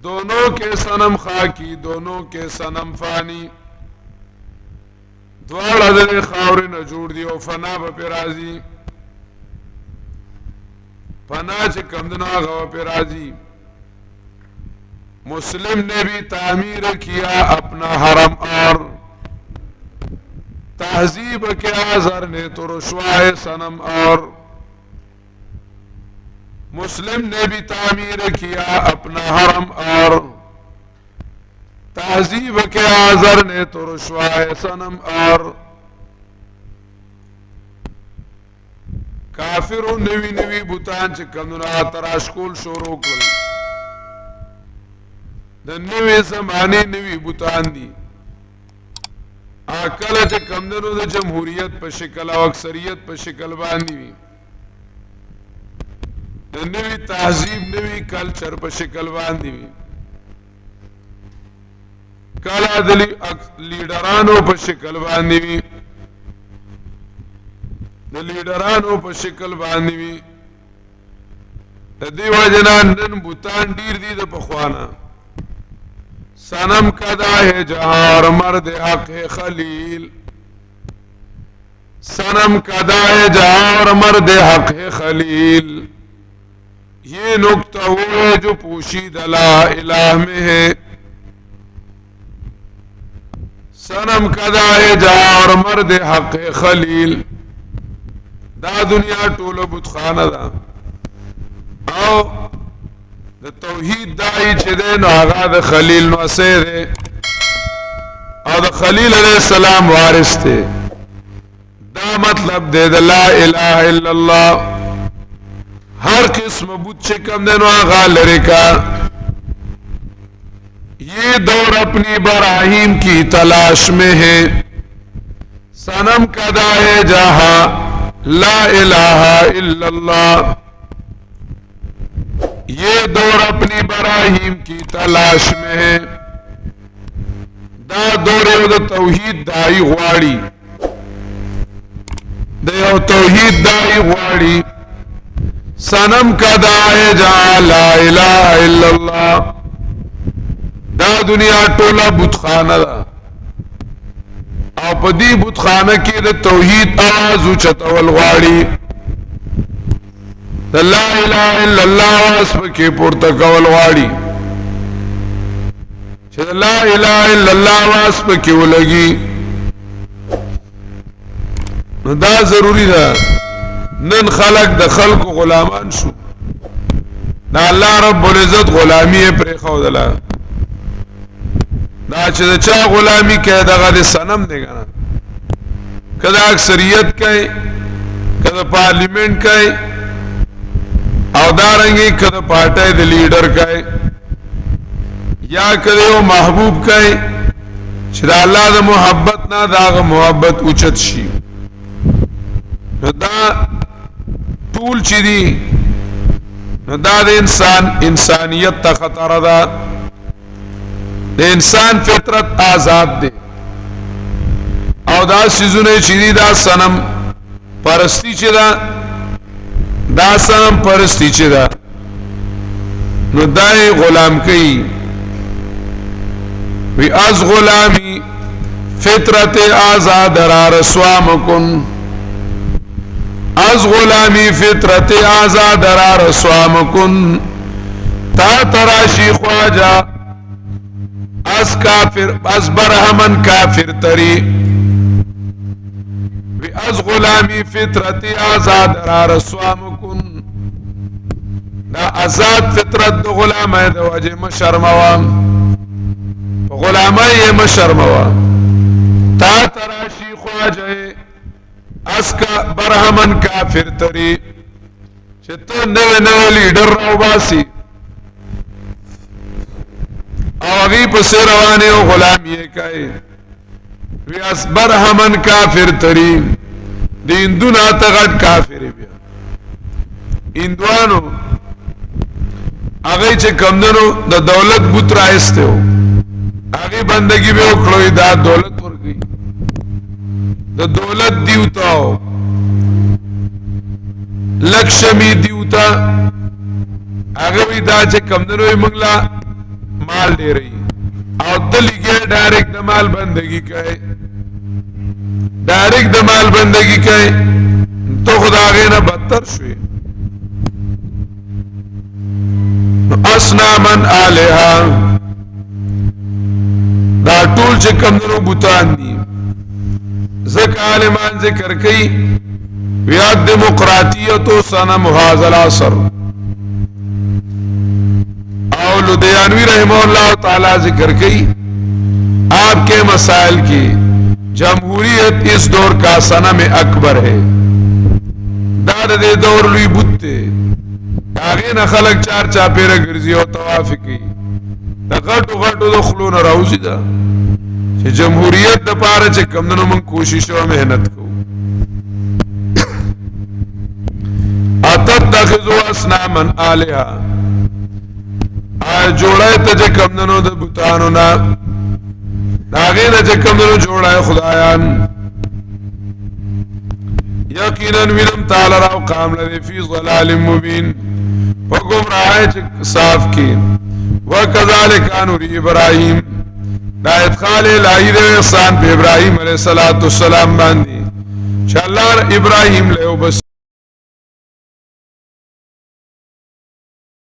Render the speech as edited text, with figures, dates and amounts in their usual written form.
दोनों के सनम खाकी दोनों के सनम फानी द्वाड़ा दे खावरे न जोड़ दियो फना पे राजी फना च कमदना गवा पे राजी मुस्लिम ने भी तामीर किया अपना हरम और तहजीब के आजर ने तो रुश्वाए सनम और मुस्लिम ने भी तामीर किया अपना हरम और तहजीब के आजर ने तो रुश्वाए सनम और काफिरों नवी नवी बुतान च कमदना तराशकुल शुरू कल द नवे जमाने नवी बुतान दी आकल च कमदनो द जमहूरियत पर शिकल और अक्सरियत पर शिकल बांधी हुई द नवी तहजीब नवी कल्चर पर शिकल बांधी हुई कला दली लीडरानों पर शिकल बांधी हुई द लीडरानों पर शिकल बांधी हुई द देवजना नन बुतान डीर दी द पखवाना सनम कदा है जहां और मर्द हक है खलील सनम कदा है जहां और मर्द हक है खलील ये नुक्ता वो है जो पोशीदा ला इलाह में है सनम कदा है जहां और मर्द हक है खलील दा दुनिया टोलो बुतखाना दा आओ द तौहीद दाई चे दे नो आगा द खलील नो असे दे और द खलील अलैहि सलाम वारिस थे दा मतलब दे द ला इलाहा इल्लल्लाह हर किस्म बुच्चे कम दे नो आगा लड़का ये दौर अपनी बराहीम की तलाश में है सनम कदा है जहां ला इलाहा इल्लल्लाह ये दौर अपनी बराहीम की तलाश में है दा दौरे द तौहीद दाई वाड़ी दे तौहीद दाई वाड़ी सनम का दाए जहां ला इलाहा इल्लल्लाह दा दुनिया टोला बुतखाना दा आपदी बुतखाना की द तौहीद आवाज उचतवल वाड़ी ला इलाहा इल्लल्लाह वास्प के पुरतकवल वाड़ी ला इलाहा इल्लल्लाह वास्प के वो लगी दा जरूरी था नन खलक द खल्क गुलामान शु ना अल्लाह रब्बुल इज्जत गुलामी पर खौदला ना च चा गुलामी कह दगा दे सनम देगा ना कदा अक्सरियत कहे कदा पार्लियामेंट कहे और दारंगी कद पार्टी द लीडर कहे या करे वो महबूब कहे शरा अल्लाह द मोहब्बत ना दाग मोहब्बत उचत शी दा टूल चिदी दा द इंसान इंसानियत ता खतरा दा द इंसान फितरत आजाद दे और दा सिजुने चिदी दा सनम परस्ती चिदा दा सनम परस्ती चिदा नो दाए गुलाम कई वी अज गुलामी फितरत आजाद रा रस्वा मकुन अज गुलामी फितरत आजाद रा रस्वा मकुन ता तराशी ख्वाजा अज काफिर अज बरहमन काफिर तरी अज गुलामी फितरत आजाद रा रस्वा मुकुन दा आजाद फितरत द गुलाम है द वजह मशर्मवा गुलाम ये मशर्मवा ता तराशी ख्वाजा अस्का बरहमन काफिर तरी तो नवे नवे लीडर रवासी अगी पसे रवाने गुलाम ये कहे व्यास बरहमन काफिर तरी हिंदू ना तगट काफिर हिंदुआनो आगे चे कमदनो द दौलत बुत राइस्ते हो आगे बंदगी में उखड़ो दा दौलत पर गई द दौलत दीवता हो लक्ष्मी दीवता आगे भी दा चे कमदनो मंगला مال ډیری او دلګي ډایرکټ د مال بندگی کوي ډایرکټ د مال بندگی کوي تو خدای نه بدتر شوی اصنامن الها دا ټول چې کمنو بوتان دي ذکر عالمان ذکر کوي ویاد دموقراطیت و صنم هذا العصر او لدیانوی رحمہ اللہ تعالی ذکر کی آپ کے مسائل کی جمہوریت اس دور کا صنم اکبر ہے داد دے دور لوی بوتے آغین خلق چار چاپیر گرزی و توافی کی دا غٹو غٹو دخلون راوزی دا چه جمہوریت دا پارا چه کمدنو من کوشش و محنت کو اتتخذوا اصناما الها جوړای ته چې کمندنو د بوتانو نا داغه نه چې کمندنو جوړای خدایان یقینا وینم تعالی را قام لري فی ضلال مبین وگمراهی چې صاف کی وکذالک انوری ابراهیم دا ادخال الہی د احسان په ابراهیم علیه السلام باندې چې الله ابراهیم له